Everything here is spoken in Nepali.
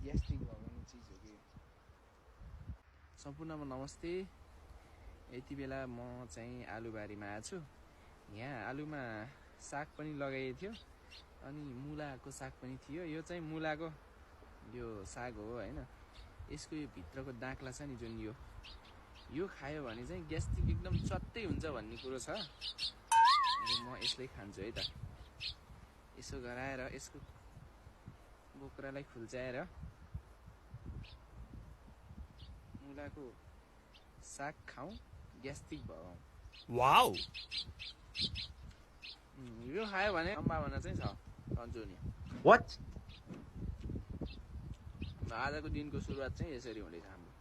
ग्यास्ट्रिक भगाउने चिज हो कि। सम्पूर्णमा नमस्ते। यति बेला म चाहिँ आलुबारीमा आएको छु। यहाँ आलुमा साग पनि लगाइएको थियो अनि मुलाको साग पनि थियो। यो चाहिँ मुलाको यो साग हो हैन। यसको यो भित्रको डाँक्ला छ नि जुन यो खायो भने चाहिँ ग्यास्ट्रिक एकदम चट्टै हुन्छ भन्ने कुरो छ। म यसलाई खान्छु है त। यसो गराएर यसको बोक्रालाई खुल्चाएर मुलाको साग खाऊ, ग्यास्ट्रिक भगाऊ। वाउ! यो खायो भने सम्भावना चाहिँ छ सन्चो नि। What? आजको दिनको सुरुवात चाहिँ यसरी हुँदैछ हाम्रो।